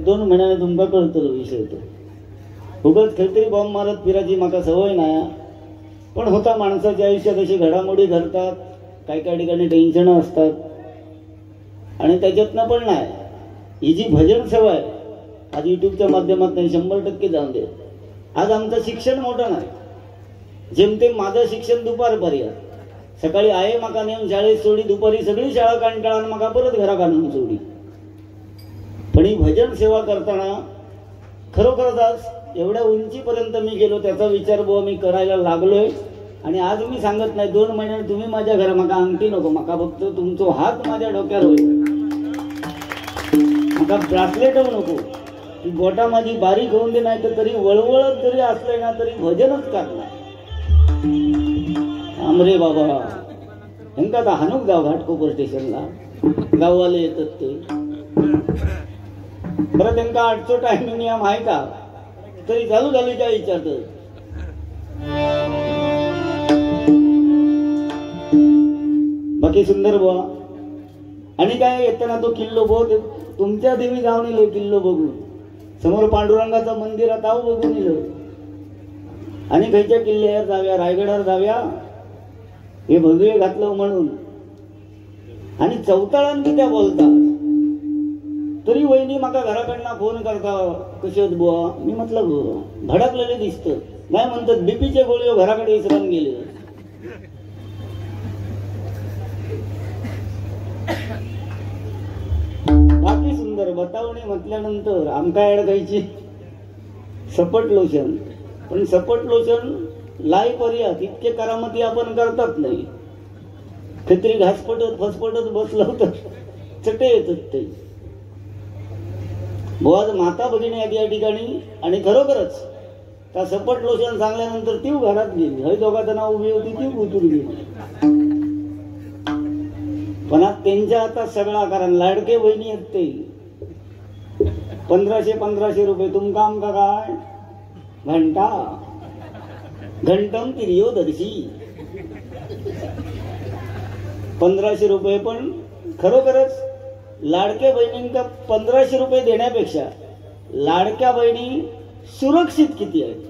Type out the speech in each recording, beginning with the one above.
2 महिन्याने तुमका कळतलो विषय तो. उगाच खैतरी बॉम्ब मारत फिरायची माका सवय नाही. पण होता माणसाच्या आयुष्यात अशी घडामोडी घडतात, काही काही ठिकाणी टेन्शन असतात आणि त्याच्यातनं पण नाही. ही जी भजन सेवा आहे आज युट्यूबच्या माध्यमातून 100% जाऊन दे. आज आमचं शिक्षण मोठं नाही, जेमतेम माझं शिक्षण दुपारपर्यंत. सकाळी आहे माका नेऊन शाळेत सोडी, दुपारी सगळी शाळा कंटाळून माका परत घरात आणून सोडी. पण ही भजन सेवा करताना खरोखरच आज एवढ्या उंचीपर्यंत मी गेलो त्याचा विचार बुवा मी करायला लागलोय. आणि आज मी सांगत नाही 2 महिन्याने तुम्ही माझ्या घरा माका अंगठी नको, माका फक्त तुमचा हात माझ्या डोक्यावर होईल, माका ब्रासलेट नको, ती बोटा माझी बारीक होऊन दे, नाही तर तरी वळवळत जरी असले ना तरी भजनच करणार. आमरे बाबा हेंका आता हानूक जाऊ घाटकोपर स्टेशनला, गाववाले येतात ते. बरं त्यांना 8चा टायमिंग नियम आहे का तरी चालू काय विचारत. बाकी सुंदर बुवा. आणि काय येताना तो किल्लो बो तुमच्या देवी जाऊन येलो, किल्लो बघून समोर पांडुरंगाचं मंदिर आता बघून येलो. आणि खयच्या किल्ल्यावर जाव्या, रायगडावर जाव्या हे भगवे घातलं म्हणून. आणि चौताळांनी त्या बोलतात तरी वहिनी माका घराकडनं फोन करता कशी होत बुवा. मी म्हटलं भडकलेले दिसत नाही, म्हणतात बीपीचे गोळी घराकडे विसरून गेले. बाकी सुंदर बतावणी म्हटल्यानंतर आमका ऍड खायची सपट लोशन. पण सपट लोशन लाई पर्यात इतके करामती आपण करतात नाही. खत्री घासपटत फसपटत बसलं तर चटे येतात ते. बुवाज माता भगिनी आहेत या ठिकाणी. आणि खरोखरच त्या सपट लोशन सांगल्यानंतर ती घरात गेली. हय दोघा जण उभी होती ती उतरून गेली. पण आज त्यांच्या हातात सगळा, कारण लाडके बहिणी आहेत ते. 1500 रुपये तुमका आमका काय घंटा घंटम तिरियोदर्शी 1500 रुपये. पण खरोखरच लाडक्या बहिणींका 1500 रुपये देण्यापेक्षा लाडक्या बहिणी सुरक्षित किती आहेत,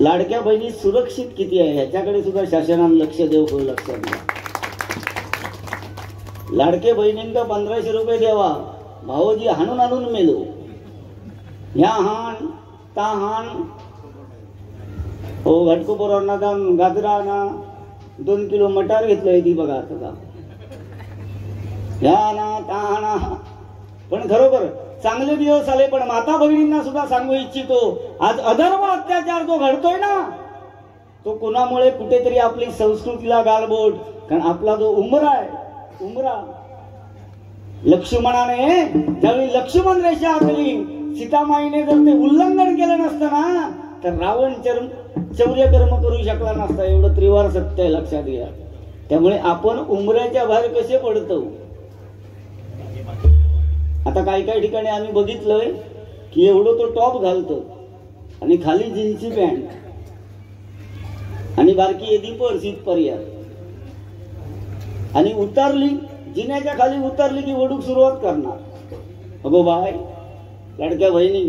लाडक्या बहिणी सुरक्षित किती आहे ह्याच्याकडे सुद्धा शासनाने लक्ष देऊ. लक्षात घ्या. लाडके बहिणींका 1500 रुपये द्यावा, भाऊजी हाणून आणून मेलो, ह्या हाण ता हाण, हो घाटकोपरवरना जाऊन गाजरा ना 2 किलो मटार घेतलंय ती बघा आता ह्या ना ता ना. पण खरोखर चांगले दिवस आले. पण माता भगिनींना सुद्धा सांगू इच्छितो, आज अधर्म अत्याचार जो घडतोय ना तो कोणामुळे कुठेतरी आपली संस्कृतीला गालबोट. कारण आपला जो उमरा आहे, उमरा लक्ष्मणाने ज्यावेळी लक्ष्मण रेषा आखली, सीतामाईने जर ते उल्लंघन केलं नसतं ना तर रावण चौर्यकर्म करू शकला नसता. एवढं त्रिवार सत्य आहे, लक्षात घ्या. त्यामुळे आपण उमऱ्याच्या बाहेर कसे पडतो. आता काही ठिकाणी आम्ही बघितलंय की एवढं तो टॉप घालतो आणि खाली जीन्सची पॅन्ट आणि बारकी येदी पर्स इथपर्यंत, आणि उतरली जिन्याच्या खाली उतरली की वडूक सुरुवात करणार. अगो बाय लाडक्या बहिणी,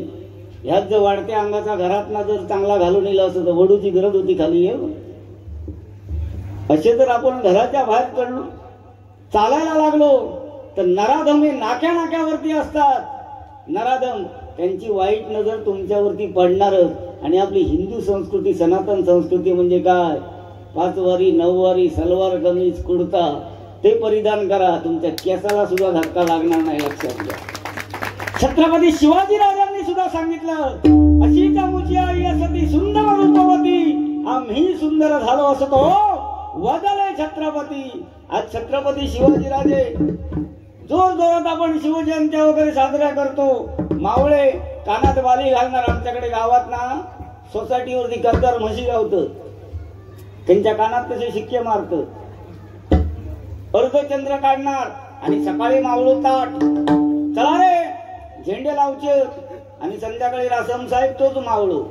ह्यात जर वाढत्या अंगाचा घरातना जर चांगला घालून येला असतं तर वडूची गरज होती खाली येऊ. असे जर आपण घराच्या बाहेर पडलो, चालायला लागलो तर नराधम हे नाक्या नाक्यावरती असतात. नराधम त्यांची वाईट नजर तुमच्यावरती पडणारच. आणि आपली हिंदू संस्कृती, सनातन संस्कृती म्हणजे काय, 5 वारी 9 वारी सलवार कमीज कुर्ता ते परिधान करा, तुमच्या केसाला सुद्धा धक्का लागणार नाही. लक्षात घ्या. छत्रपती शिवाजी राजांनी सुद्धा सांगितलं, अशी मुची आई असती सुंदर रूपवती, आम्ही सुंदर झालो असतो वदले छत्रपती. आज छत्रपती शिवाजी राजे जोर जोरात आपण शिवजयंत्या वगैरे साजऱ्या करतो. मावळे कानात वाली घालणार. आमच्याकडे गावात ना सोसायटीवरती करदार म्हशी गावतं, त्यांच्या कानात तसे शिक्के मारतं. अर्धचंद्र काढणार आणि सकाळी मावळू ताट, चला रे झेंडे लावचे, आणि संध्याकाळी रासम साहेब तोच मावळू.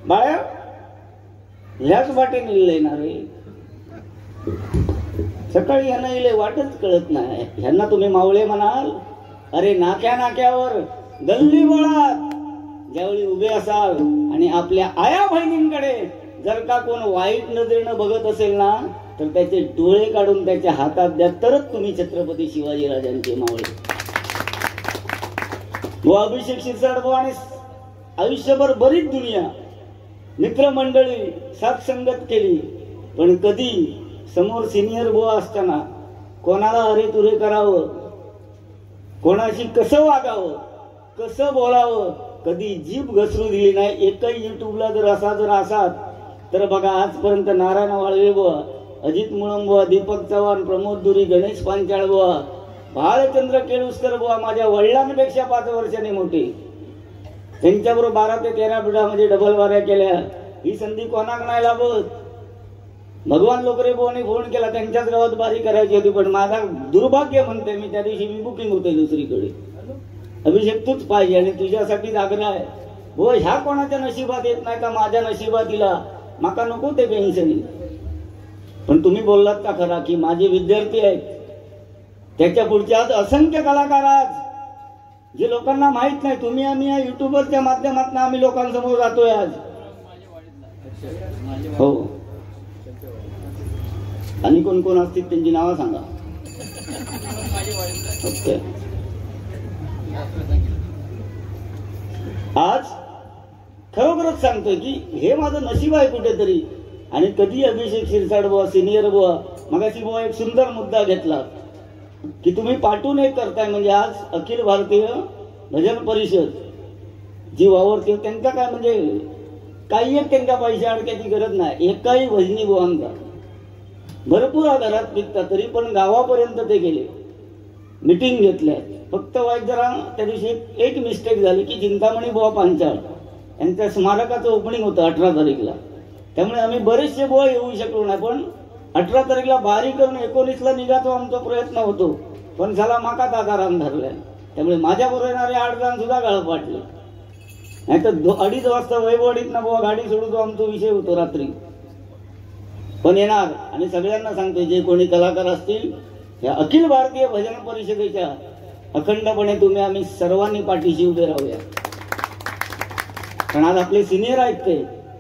बाळ्या ह्याच वाटे निघले ना रे. सकाळी ह्यांना इले वाटच कळत नाही. ह्यांना तुम्ही मावळे म्हणाल अरे नाक्या नाक्यावर गल्ली बोळात ज्यावेळी उभे असाल आणि आपल्या आया बहिणींकडे जर का कोण वाईट नजरेनं बघत असेल ना, तर त्याचे डोळे काढून त्याच्या हातात द्या, तरच तुम्ही छत्रपती शिवाजीराजांचे मावळे. व अभिषेक शिरसाटबुवाने आयुष्यभर बरीच दुनिया मित्रमंडळी साथ संगत केली, पण कधी समोर सिनियर बुवा असताना कोणाला अरे तुरे करावं, कोणाशी कसं वागावं, कसं बोलावं, कधी जीभ घसरू दिली नाही. एकही युट्यूबला जर असाल तर बघा, आजपर्यंत नारायण वाळवे बुवा, अजित मुळम बुवा, दीपक चव्हाण, प्रमोद दुरी, गणेश पांचाळ बुवा, भालचंद्र केळुसकर बुवा माझ्या वडिलांपेक्षा 5 वर्षांनी मोठे, त्यांच्याबरोबर 12 ते 13 पिढ्यामध्ये डबल वाऱ्या केल्या. ही संधी कोणाक नाही लाभत. भगवान लोकरे बुवाने फोन केला, त्यांच्याच गावात बारी करायची होती, पण माझा दुर्भाग्य म्हणते मी त्या दिवशी मी बुकिंग होते दुसरीकडे. अभिषेक तूच पाहिजे आणि तुझ्यासाठी आग्रह आहे बुवा, ह्या कोणाच्या नशिबात येत नाही का माझ्या नशिबात दिला, माका नको ते पेन्शन. पण तुम्ही बोललात का खरा की माझे विद्यार्थी आहेत, त्याच्या पुढचे आज असंख्य कलाकार आज जे लोकांना माहित नाही. तुम्ही आम्ही या युट्यूबरच्या माध्यमातून आम्ही लोकांसमोर जातोय आज. हो, आणि कोण कोण असतील त्यांची नावं सांगा. ओके, आज खरोखरच सांगतोय की हे माझं नशीब आहे कुठेतरी. आणि कधी अभिषेक शिरसाट बुवा, सिनियर बुवा, मगाशी बुवा एक सुंदर मुद्दा घेतला की तुम्ही पाठवून एक करताय, म्हणजे आज अखिल भारतीय भजन परिषद जी वावरते त्यांचा काय म्हणजे काही एक त्यांच्या पैसे अडक्याची गरज नाही. एकाही भजनी बुवांचा भरपूर आधारात पिकतात, तरी पण गावापर्यंत ते गेले, मिटिंग घेतल्या. फक्त वाईट जरा त्या दिवशी एक मिस्टेक झाली की चिंतामणी बुवा पांचाळ यांच्या स्मारकाचं ओपनिंग होतं 18 तारीखला, त्यामुळे आम्ही बरेचसे बुवा येऊ शकलो नाही. पण 18 तारीखला बारी करून 19ला निघायचो आमचा प्रयत्न होतो, पण झाला माकाच आधारान धरलाय. त्यामुळे माझ्या बरोबर येणारे 8 जण सुद्धा गाळ पाडले. नाही तर 2:30 वाजता वैभववाडीतनं बुवा गाडी सोडतो आमचा विषय होतो रात्री. पण येणार. आणि सगळ्यांना सांगतो, जे कोणी कलाकार असतील या अखिल भारतीय भजन परिषदेच्या अखंडपणे तुम्ही आम्ही सर्वांनी पाठीशी उभे राहूया. पण आज आपले सिनियर आहेत ते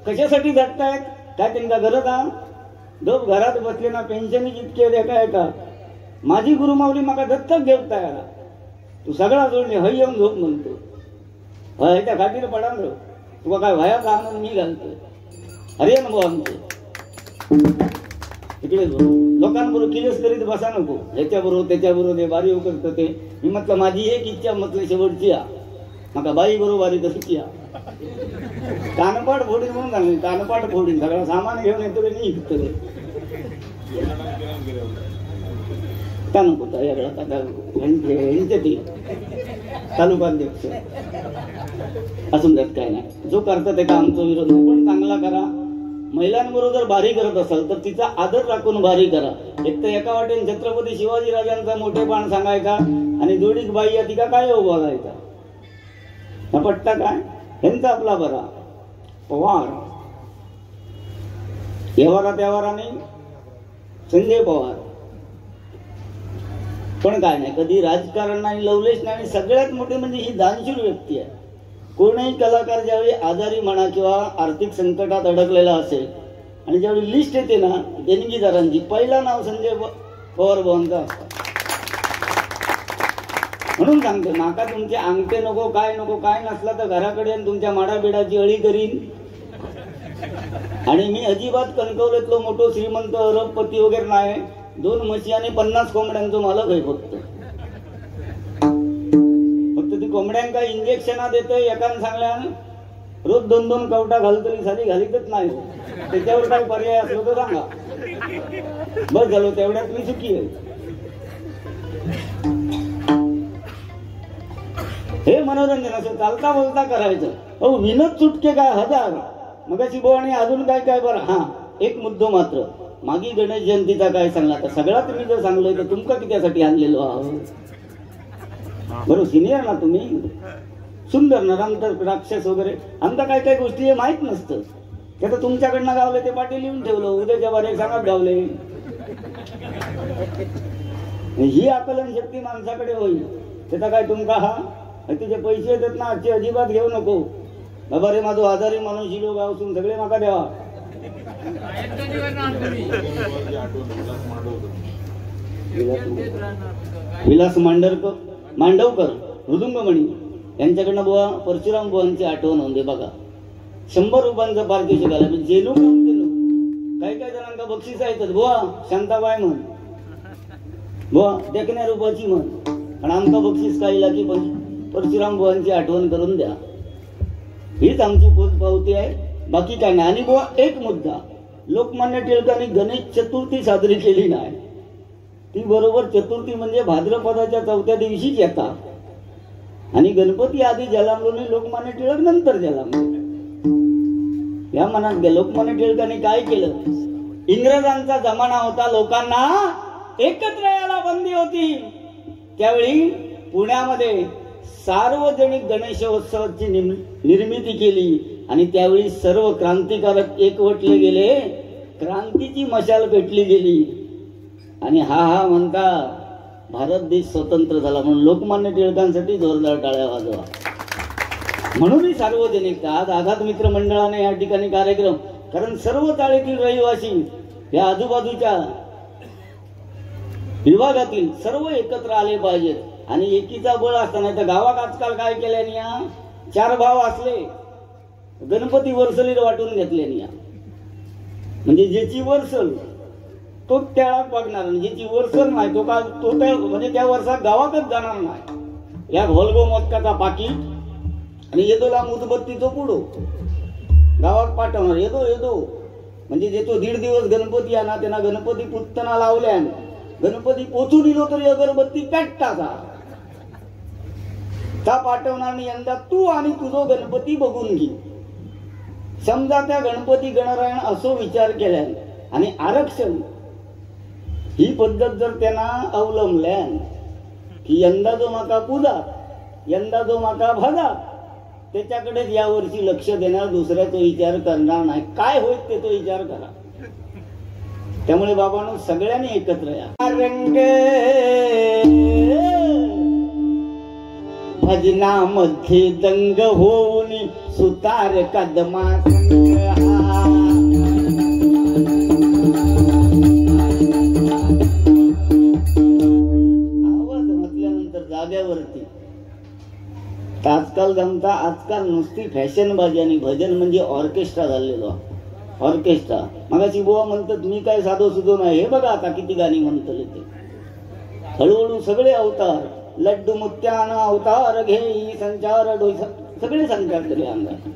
कशासाठी झटतायत, काय त्यांचा गरज आहे? गप घरात बसले ना, पेन्शन जितके द्या काय का. माझी गुरुमावली माका दत्तक घेऊन तयार, तू सगळा जोडणे हय येऊन झोप म्हणतो. ह्याच्या खातीर पडा न तुला काय वया आणून मी घालतो. अरे नको आमचे तिकडे लोकांबरोबर किलेस करीत बसा नको, ह्याच्याबरोबर त्याच्याबरोबर ते बारी करतो ते. मी म्हटलं माझी एक इच्छा म्हटलं शेवटची आ माका बाई बरोबर बारी करूची आ. कानपाट फोडीन म्हणून झालं, कानपाट फोडीन सगळं सामान घेऊन येतो रे निघतो रे. का नको यांचे ते तालुकाध्यक्ष असून जात काय नाही. जो करतात ते आमचा विरोध नाही, पण चांगला करा. महिलांबरोबर जर बारी करत असाल तर तिचा आदर राखून बारी करा. एक तर एका वाटेन छत्रपती शिवाजीराजांचा मोठेपण सांगायचा आणि जोडीक बाई या तिका काय बोलायचा. पट्टा काय ह्यांचा आपला बरा पवार व्यवहाराने संजय पवार. पण काय नाही, कधी राजकारण नाही, लवलेश नाही. आणि सगळ्यात मोठी म्हणजे ही दानशूर व्यक्ती आहे. कोणीही कलाकार ज्यावेळी आजारी म्हणा किंवा आर्थिक संकटात अडकलेला असेल आणि ज्यावेळी लिस्ट येते ना देणगीदारांची, पहिला नाव संजय पवार भावांचा असतं. म्हणून सांगतो, नाका तुमचे अंगठे नको, काय नको, काय नसला तर घराकडे तुमच्या माडाबिडाची अळी करीन. आणि मी अजिबात कणकवलीतलो मोठो श्रीमंत अरबपती वगैरे नाही. 2 म्हशी आणि 50 कोंबड्यांचा मालक आहे फक्त. ती कोंबड्यांका इंजेक्शन देतोय एकान सांगल्या रोज 2-2 कवटा घालतली साधी घालीतच नाही. त्याच्यावर काही पर्याय असलो तर सांगा. बस झालो, तेवढ्यात मी सुखी आहे. हे मनोरंजन असं चालता बोलता करायचं. अहो विनोद सुटके काय 1000. मगाशी बोवाने अजून काय काय बरं. हा एक मुद्दो मात्र, मागी गणेश जयंतीचा काय सांगला तर सगळा तुम्ही जर सांगलोय तर तुमका कित्यासाठी आणलेलो आहोत. बरोबर सिनियर ना तुम्ही, सुंदर नरांतर राक्षस वगैरे आमचा काय काय गोष्टी हे माहित नसतं. ते तर तुमच्याकडनं गावले ते पाठी लिहून ठेवलं, उद्याच्या बारे सांगत गावले. ही आकलन शक्ती माणसाकडे होईल. त्याचा काय तुमका हा तुझे पैसे येतात ना आजचे अजिबात घेऊ नको बाबा रे माझो आजारी माणूस लोक गावसून सगळे माका द्यावा विलास मांडवकर मृदुंगमणी यांच्याकडनं बुवा परशुराम बुवांची आठवण होऊन दे बघा 100 रुपयांचा पारितोषिक आला मी जेलू काम केलो काही काही जणांना बक्षीस आहेत बुवा शांताबाई म्हण बुवा देखण्या रूपाची म्हण आणि आमका बक्षीस काढला की परशुराम बुवांची आठवण करून द्या हीच आमची पोच पावती आहे बाकी काय नाही. आणि बुवा एक मुद्दा लोकमान्य टिळकांनी गणेश चतुर्थी साजरी केली नाही ती बरोबर चतुर्थी म्हणजे भाद्रपदाच्या 4थ्या दिवशीच येतात आणि गणपती आधी जलामलोनी लोकमान्य टिळक नंतर जलामलो या मनात घ्या. लोकमान्य टिळकांनी काय केलं इंग्रजांचा जमाना होता लोकांना एकत्र यायला बंदी होती त्यावेळी पुण्यामध्ये सार्वजनिक गणेशोत्सवाची निर्मिती केली आणि त्यावेळी सर्व क्रांतिकारक एकवटले गेले क्रांतीची मशाल पेटली गेली आणि हा म्हणता भारत देश स्वतंत्र झाला म्हणून लोकमान्य टिळकांसाठी जोरदार टाळ्या वाजवा. म्हणूनही सार्वजनिकता आज आघात मित्र मंडळाने या ठिकाणी कार्यक्रम कारण सर्व चाळीतील रहिवासी या आजूबाजूच्या विभागातील सर्व एकत्र आले पाहिजेत आणि एकीचा बळ असताना तर गावात आजकाल काय केल्याने या 4 भाव असले गणपती वर्सलीर वाटून घेतल्याने या म्हणजे ज्याची वर्सल तो त्याळात बघणार आणि ज्याची वर्सल नाही तो का तो म्हणजे त्या वर्षात गावातच जाणार नाही. या घोलगो मोदकाचा पाकिट आणि येदोला उदबत्तीचो पुडो गावात पाठवणार येदो म्हणजे जेतो 1.5 दिवस गणपती आणा त्यांना गणपती पुत्तना लावल्यान गणपती पोचून दिलो तरी अगरबत्ती पेटताचा त्या पाठवणार यंदा तू आणि तुझो गणपती बघून घे. समजा त्या गणपती गणरायण असो विचार केल्यान आणि आरक्षण ही पद्धत जर त्यांना अवलंबल्यान की यंदा जो माका पूजा यंदा जो माका भाजा त्याच्याकडेच यावर्षी लक्ष देणार दुसऱ्या तो विचार करणार नाही काय होईल ते तो विचार करा. त्यामुळे बाबांनो सगळ्यांनी एकत्र या रंग भजनामध्ये दंग होऊन सुतार कदमा आवाज म्हटल्यानंतर जाग्यावरती आजकाल जमता आजकाल नुसती फॅशनबाजी आणि भजन म्हणजे ऑर्केस्ट्रा झालेलो ऑर्केस्ट्रा मगाशी बुवा म्हणतात मी काय साधो सुधो नाही हे बघा आता किती गाणी म्हणतले ते हळूहळू सगळे अवतार लड्डू मुत्यान अवतार घेई संचार डोई सगळे संचार केले अंगात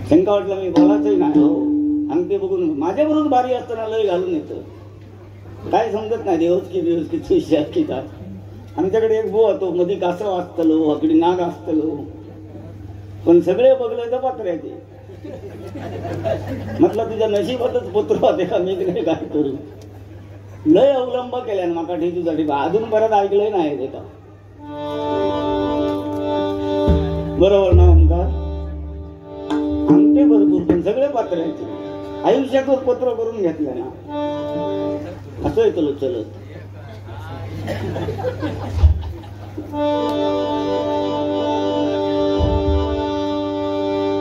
शंका वाटलं मी बोलायचंही नाही हो अंगते बघून माझ्या बरोबर बारी असताना लय घालून येतं काय समजत नाही देवच की काय आमच्याकडे एक बुवा तो मध्ये कासव असतलो अकडे नाग असतलो पण सगळे बघले तर पत्र्याचे म्हटलं तुझ्या नशिबातच पुत्र होते का मी काय करू लय अवलंब केल्यान माका ठेचूसाठी अजून परत ऐकलंय नाही ते का बरोबर ना ओंकार आमटे भरपूर पण सगळे पत्र्याचे आयुष्यातच पत्र करून घेतलं ना असं येतो चलत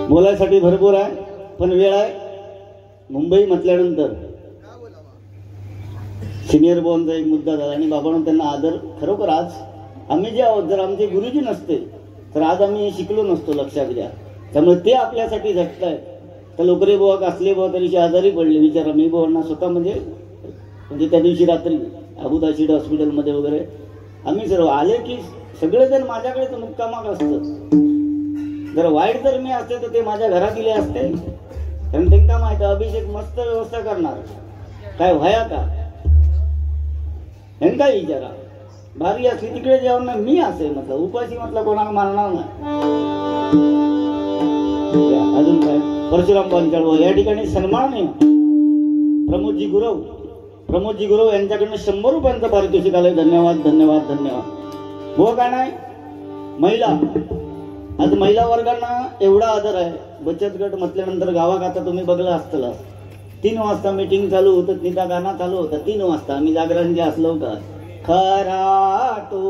बोलायसाठी भरपूर आहे पण वेळ आहे. मुंबई म्हटल्यानंतर सिनियर बॉनचा एक मुद्दा झाला आणि बाबांना त्यांना आदर खरोखर आज आम्ही जे आहोत जर आमचे गुरुजी नसते तर आज आम्ही शिकलो नसतो लक्षात घ्या. त्यामुळे ते आपल्यासाठी झटताय तर लोकरे बुवा असले बुवा तरीशी आजारी पडले विचारा मी बुवांना स्वतः म्हणजे त्या दिवशी रात्री अबुदाशीड हॉस्पिटलमध्ये वगैरे आम्ही सर्व आले की सगळेजण माझ्याकडेच मुक्कामाक असतं. जर वाईट जर मी असते तर ते माझ्या घरात दिले असते कारण त्यांना माहित अभिषेक मस्त व्यवस्था करणार काय व्हाया का त्यांना विचारा बारी असली तिकडे जेवण ना मी असे म्हटलं उपाशी म्हटलं कोणाला मारणार नाही. अजून काय परशुराम पांचाळ या ठिकाणी सन्मान आहे. प्रमोदजी गुरव यांच्याकडनं 100 रुपयांचं पारितोषिक आलंय. धन्यवाद धन्यवाद धन्यवाद. हो का नाही महिला आज महिला वर्गांना एवढा आदर आहे. बचत गट म्हटल्यानंतर गावात आता तुम्ही बघलं असतं 3 वाजता मीटिंग चालू होतं निदा गाणं चालू होतं 3 वाजता आम्ही जागरण जे असलो का खरा तो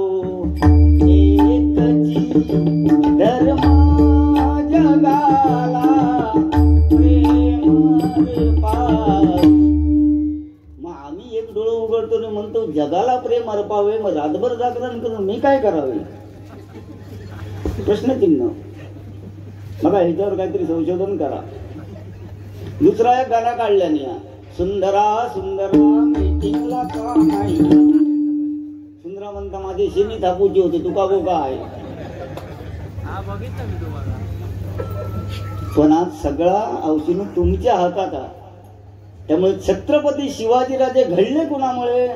एकची धर्मा जगाला प्रेम अर्पावे. मग आम्ही एक डोळं उघडतो आणि म्हणतो जगाला प्रेम अर्पावे, मग रातभर जागरण करून मी काय करावे? प्रश्नचिन्ह. बघा ह्याच्यावर काहीतरी संशोधन करा. दुसरा एक गाणं काढल्याने सुंदरा सुंदरा मीटिंगला का नाही. सुंदरा म्हणता माझे शेणी थापूची होते तुका गो काय. पण आज सगळा अवशीन तुमच्या हातात आहे. त्यामुळे छत्रपती शिवाजीराजे घडले कुणामुळे?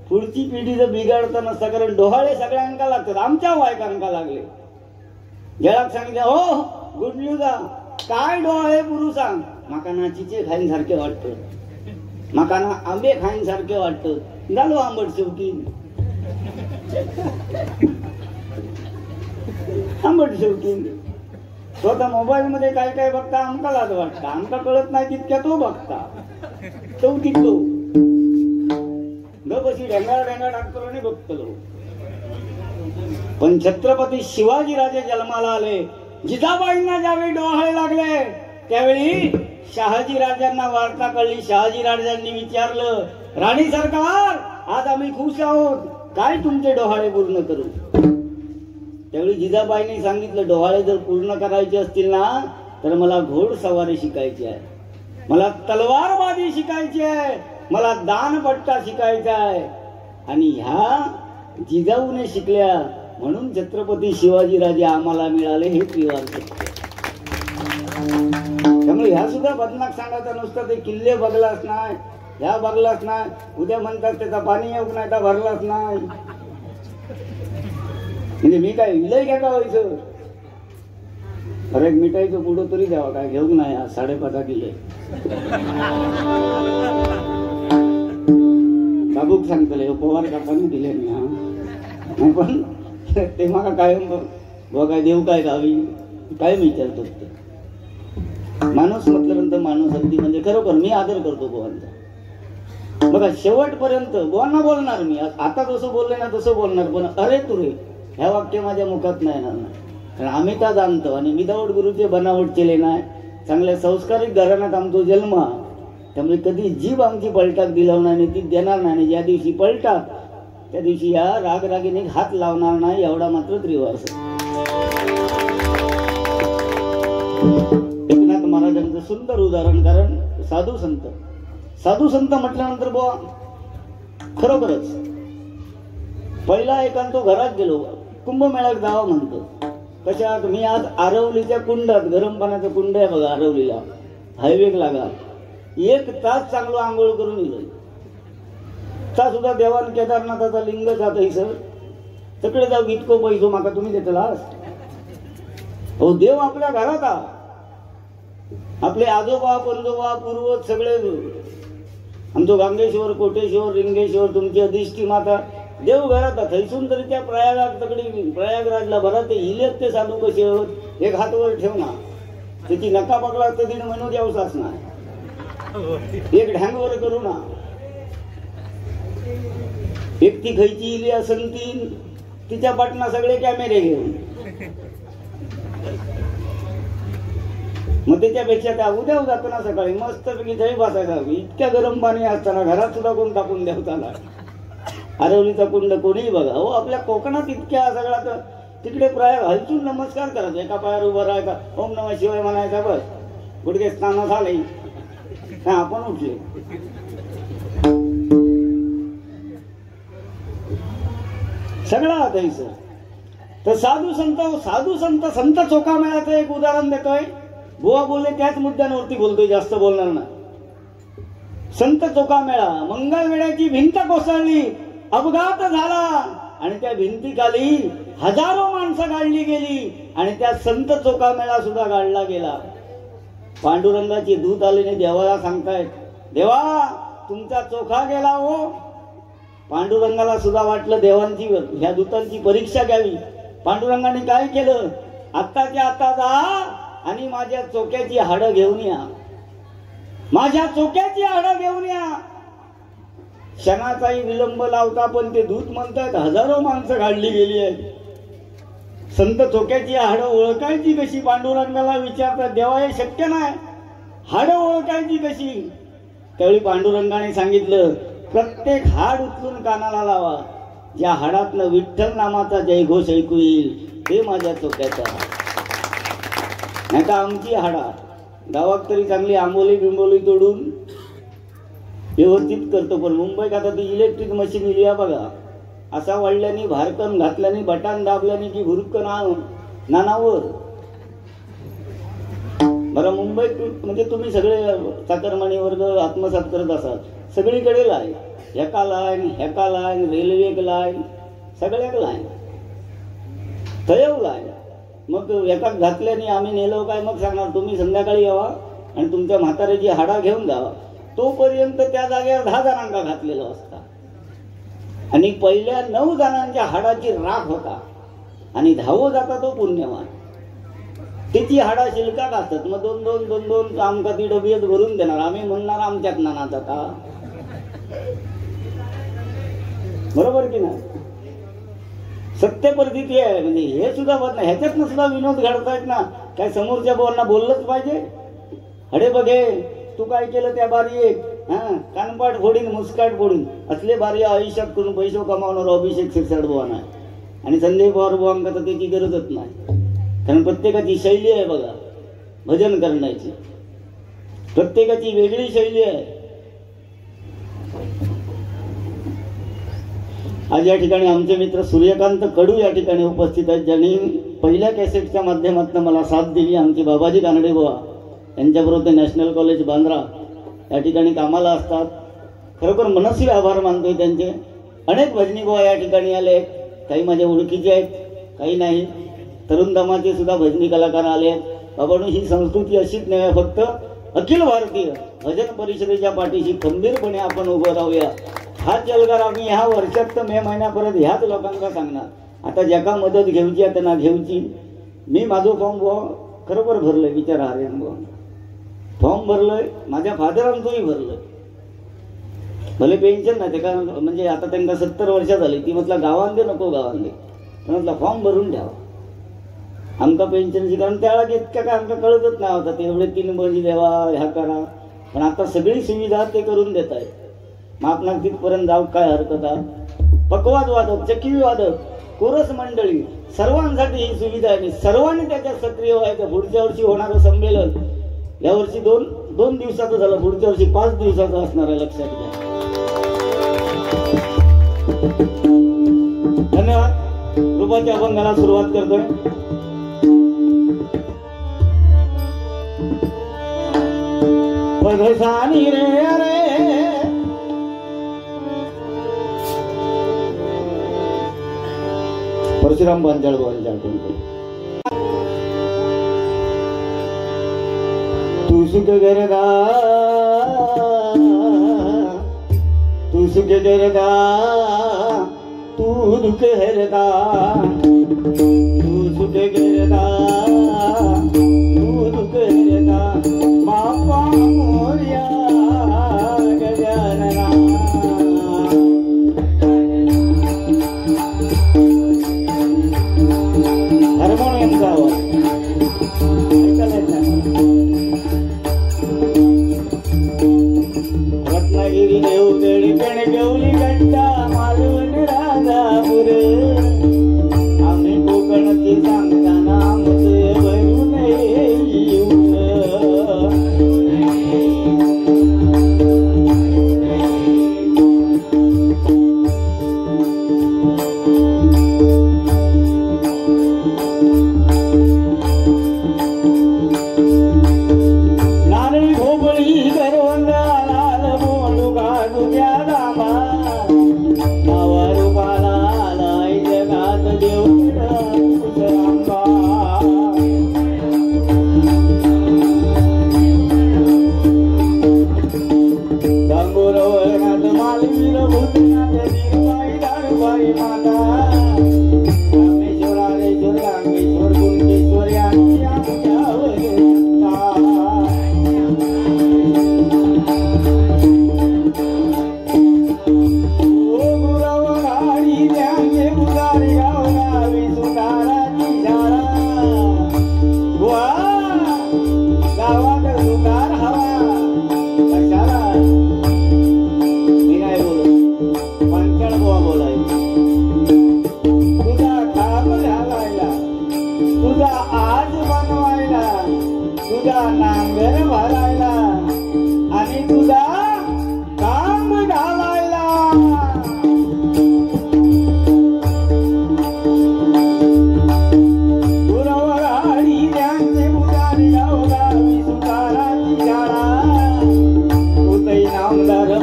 पुढची पिढी जर बिघडता नसता, कारण डोहाळे सगळ्यांका लागतात, आमच्या बायकांका लागले. जळाक सांगितलं हो गुड न्यूज काय डोहाळे पुरू सांग. माका ना चिचे खाईन सारखे वाटतं, माका ना आंबे खाईन सारखे वाटतं. झालो आंबट शेवटी, आंबट शेवटी. स्वतः मोबाईल मध्ये काय काय बघता आमका लाज वाटतं, आमका कळत नाही तितक्या तो बघता. चौथीत तो गपशी ढेंगाळ ढेंगाळ टाकतो आणि बघतो. पण छत्रपती शिवाजीराजे जन्माला आले, जिजाबाईंना ज्यावेळी डोहाळे लागले त्यावेळी शहाजी राजांना वार्ता कळली. शहाजी राजांनी विचारलं राणी सरकार आज आम्ही खुश आहोत, काय तुमचे डोहाळे पूर्ण करू? त्यावेळी जिजाबाईंनी सांगितलं डोहाळे जर पूर्ण करायचे असतील ना तर मला घोडसवारी शिकायची आहे, मला तलवारबाजी शिकायची आहे, मला दानपट्टा शिकायचा आहे. आणि ह्या जिजाऊने शिकल्या म्हणून छत्रपती शिवाजीराजे आम्हाला मिळाले हे त्रिवार सत्य. त्यामुळे ह्या सुद्धा बदनाक सांगायचा नुसतं ते किल्ले बघलाच नाही, ह्या बघलाच नाही, उद्या म्हणतात त्याचा पाणी येऊ नाही तर भरलाच नाही. म्हणजे मी काय विलय घ्या का व्हायचं? अरे मिठाईचं पुढं तरी द्यावा, काय घेऊ नाही. 5.5 किलो बाबूक सांगतले पवार काकाने दिले नाही. पण ते मला काय बघा देऊ काय गावी काय विचारतो. माणूस म्हटल्यानंतर माणूस अगदी म्हणजे खरोखर मी आदर करतो बोवांचा. बघा शेवटपर्यंत बोवांना बोलणार मी, आता जसं बोलले ना तसं बोलणार, पण अरे तुरे ह्या वाक्य माझ्या मुखात नाही येणार नाही. कारण आम्ही त्या जाणतो आणि विदाऊट गुरुचे बनावट केले नाही. चांगल्या संस्कारिक घराण्यात आमचा जन्म, त्यामुळे कधी जीभ आमची पलटाक दिलावणार नाही, ती देणार नाही. ज्या दिवशी पलटाक त्या दिवशी या रागरागीने हात लावणार नाही, एवढा मात्र त्रिवार सत्य. एकनाथ महाराजांचं सुंदर उदाहरण. कारण साधू संत म्हटल्यानंतर बुवा खरोखरच पहिला एकांतो घरात गेलो, कुंभमेळ्यात जावा म्हणतो. कशात? मी आज आरवलीच्या कुंडात, गरम पाण्याचं कुंड आहे बघा आरवलीला, हायवे लागा, 1 तास चांगलो आंघोळ करून येलो. ता सुद्धा देवान केदारनाथाचा लिंग जात सर तिकडे जाऊ इतको पैसो माका तुम्ही देतलास. हो देव आपल्या घरात आ, आपले आजोबा पंजोबा पूर्वज सगळे, आमचो गांगेश्वर कोटेश्वर रिंगेश्वर तुमची अधिष्ठी माता देव घरात. थैसून तरी त्या प्रयागराजला भरात इलेत ते साधू कसे होत. एक हातवर ठेव ना, त्याची नका पकडला तर 1.5 महिना द्यावसाच ना, एक ढँगवर करू ना. व्यक्ती खयची इली असन ती तिच्या पाटणा सगळे कॅमेरे घेऊन, मग त्याच्यापेक्षा त्या उद्या जाताना सकाळी मस्त पैकी जळी बसायला हवी. इतक्या गरम पाणी असताना घरात सुद्धा कोण टाकून द्यावताना. आरवलीचा कुंड कोणीही बघा. हो आपल्या कोकणात इतक्या सगळा तर तिकडे प्रयाग हलचून नमस्कार करायचा, एका पायावर उभं राहायचा, ओम नमः शिवाय म्हणायचा, बस गुडघे स्नान झाले आपण उठले. सगळा आता सर. तर साधू संत चोखामेळ्याचं एक उदाहरण देतोय. बुवा बोलले त्याच मुद्द्यांवरती बोलतोय, जास्त बोलणार ना. संत चोखामेळा, मंगळवेढ्याची भिंत कोसळली, अपघात झाला आणि त्या भिंतीखाली हजारो माणसं गाडली गेली आणि त्या संत चोखामेळा सुद्धा गाडला गेला. पांडुरंगाची दूत आलेने देवाला सांगतायत, देवा तुमचा चोखा गेला हो. पांडुरंगाला सुद्धा वाटलं देवांची ह्या दूतांची परीक्षा घ्यावी. पांडुरंगाने काय केलं, आत्ताच्या आता जा आणि माझ्या चोक्याची हाडं घेऊन या, माझ्या चोक्याची हाडं घेऊन या. क्षणाचाही विलंब लावता, पण ते दूत म्हणतात हजारो माणसं काढली गेली आहेत. संत चोक्याची हाडं ओळखायची कशी पांडुरंगाला विचारतात. देवा हे शक्य नाही, हाडं ओळखायची कशी? त्यावेळी पांडुरंगाने सांगितलं प्रत्येक हाड उचलून कानाला लावा, ज्या हाडातनं विठ्ठल नामाचा जयघोष ऐकू येईल ते माझ्या चोक्याचं हाड. नाही तर आमची हाडा गावात तरी चांगली आंबोली बिंबोली तोडून व्यवस्थित करतो, पण मुंबईत आता ती इलेक्ट्रिक मशीन इली आहे बघा. असा वाढल्याने भारकन घातल्याने बटन दाबल्याने की भुरकन नानावर. बरं मुंबईत म्हणजे तुम्ही सगळे चाकरमानी वर्ग आत्मसात करत असाल, सगळीकडे लाईन, ह्याका लाईन रेल्वे लाईन, सगळ्याक लाईन थयव लाईन. मग एका घातल्याने आम्ही नेलो काय, मग सांगणार तुम्ही संध्याकाळी यावा आणि तुमच्या म्हाताऱ्याची हाडा घेऊन जावा. तोपर्यंत त्या जागेवर 10 जणांका घातलेलं असता आणि पहिल्या 9 जणांच्या हाडाची राख होता आणि 10 जाता तो पुण्यवान. त्याची हाडा शिल्कात असतात. मग दोन आमका ती डबियत भरून देणार. आम्ही म्हणणार आमच्यात नानाचा का, बरोबर की नाही? सत्य परिस्थिती आहे. म्हणजे हे सुद्धा बदल, ह्याच्यातनं सुद्धा विनोद घडतायत ना. काय समोरच्या बोलना बोललंच पाहिजे. अडे बघे तू काय केलं त्या बारी एक कानपाट फोडीन मुस्काट फोडीन असले बारी आयुष्यात करून पैसे कमावणार अभिषेक शिरसाट बुवा नाही. आणि संजय पवार बुवांका तर त्याची गरजच नाही. कारण प्रत्येकाची शैली आहे बघा भजन करण्याची, प्रत्येकाची वेगळी शैली आहे. आज या ठिकाणी आमचे मित्र सूर्यकांत कडू या ठिकाणी उपस्थित आहेत, ज्यांनी पहिल्या कॅसेटच्या माध्यमातून मला साथ दिली. आमचे बाबाजी कानडे बुवा यांच्याबरोबर ते नॅशनल कॉलेज बांद्रा या ठिकाणी कामाला असतात. खरोखर मनस्वी आभार मानतोय त्यांचे. अनेक भजनी बुवा या ठिकाणी आले, काही माझ्या ओळखीचे आहेत, काही नाही. तरुण दमाचे सुद्धा भजनी कलाकार आले आहेत. बाबांनो ही संस्कृती अशीच नाही, फक्त अखिल भारतीय भजन परिषदेच्या पाठीशी खंबीरपणे आपण उभं राहूया. हाच जलगार आम्ही ह्या वर्षात तर मे महिन्यापर्यंत ह्याच लोकांना सांगणार. आता ज्याका मदत घेऊची आहे त्यांना घेऊची. मी माझं फॉर्म बुवा खरोखर भरलंय, विचार आर्यन बुवा फॉर्म भरलंय, माझ्या फादरांचंही भरलंय. भले पेन्शन नाही ते का, म्हणजे आता त्यांना 70 वर्ष झाली. ती म्हटलं गावान दे नको गावान दे, म्हटलं फॉर्म भरून ठेवा आमका पेन्शनची. कारण त्यावेळेला इतकं काय आमका कळतच नाही होता. ते एवढे 3 बळी द्यावा ह्या करा, पण आता सगळी सुविधा ते करून देत आहेत. मापनाक तिथपर्यंत जाऊ काय हरकत आहे. पकवाद वादक, चक्की वादक, कोरस मंडळी सर्वांसाठी ही सुविधा आहे. सर्वांनी त्याच्यात सक्रिय व्हायचं. पुढच्या वर्षी होणारं संमेलन यावर्षी दोन दिवसाचं झालं, पुढच्या वर्षी 5 दिवसाचं असणार आहे, लक्षात घ्या. धन्यवाद. रूपाच्या अभंगाला सुरुवात करतोय. पदसानी रे अरे परशुराम बांजाळ तू सुख गरदा, तू सुख गरदा, तू दुख हरदा, तू सुख गरदा, तू दुख हरदा, बापा मोर्या गजानना. हार्मोनियमचा आवाज रत्नागिरी देवगडी कणगवली घंटा मालवण राजापूर. आम्ही कोकणची सांगताना आमचे भरून येऊ.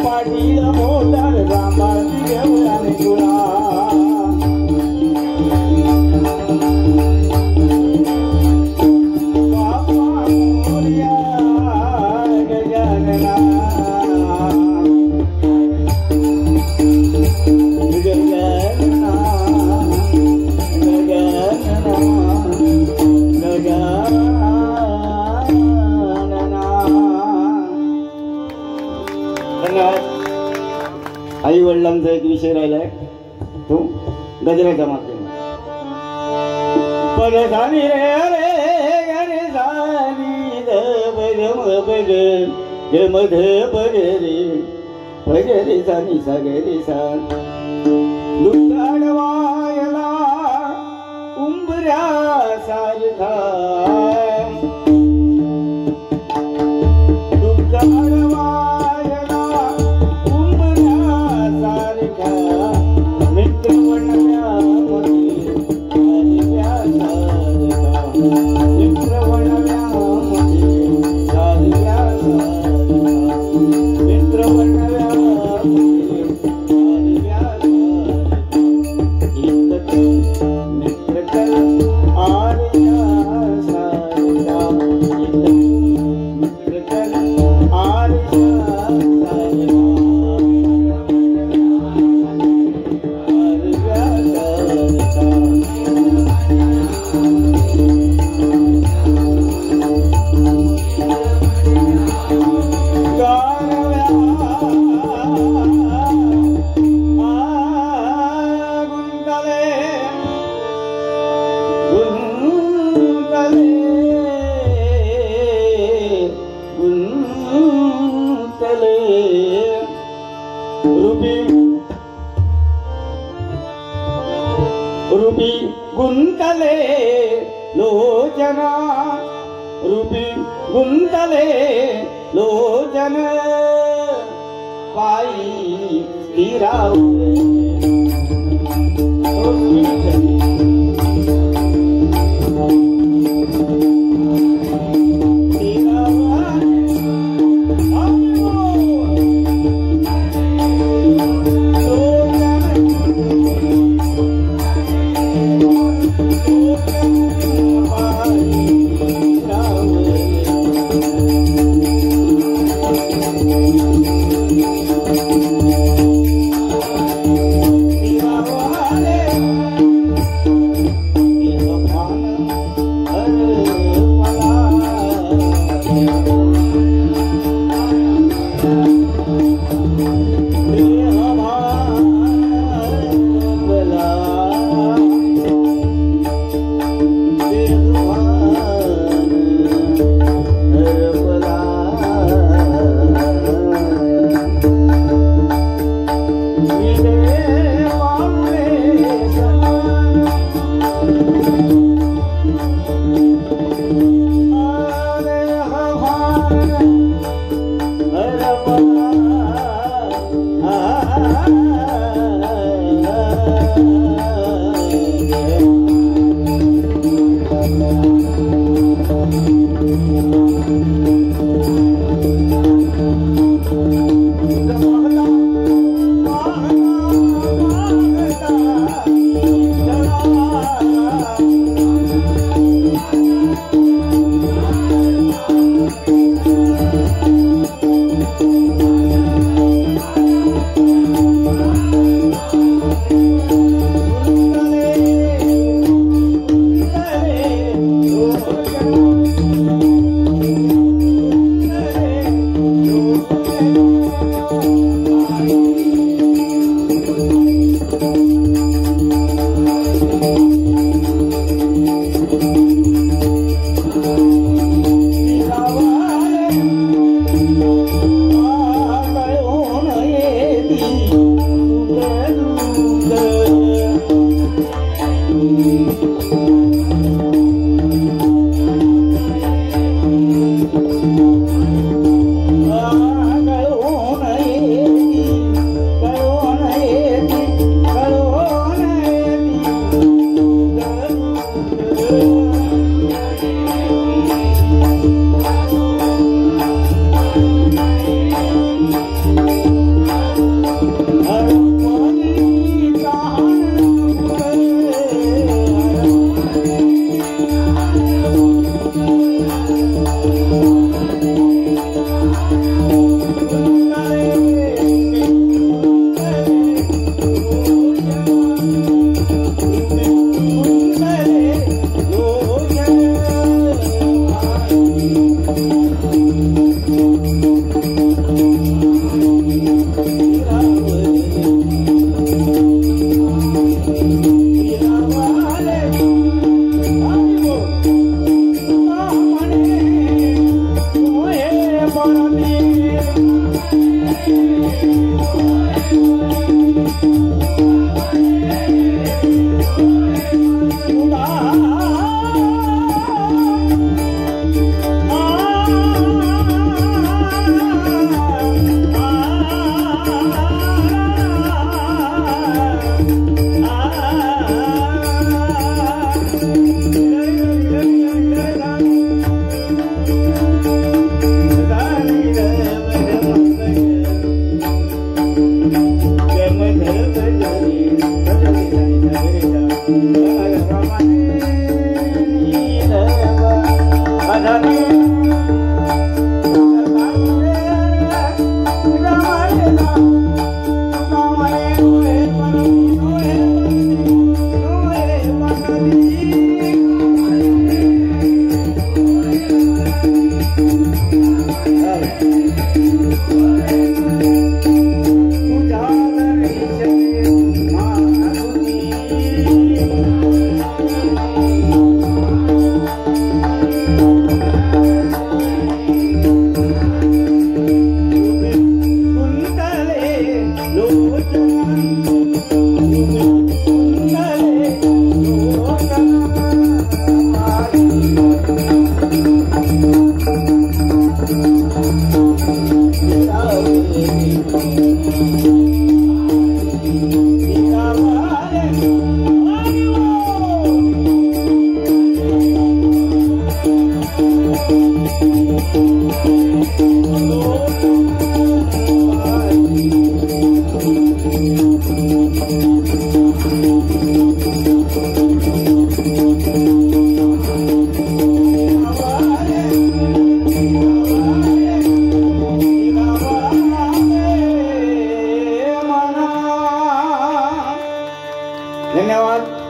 पाटील मोटार सांभाळती घेऊन तुला आई वडिलांचा एक विषय राहिलाय तो गजराच्या माध्यमात पगधानी रे अरे अरे झाली गम बग गमध बग रे बग रे सानी सागरे सा दुःखाडवायला उंबऱ्या सारखा रूपी गुंतले लोचना रूपी गुंतले लोचन पायी स्थिरावले धन्यवाद.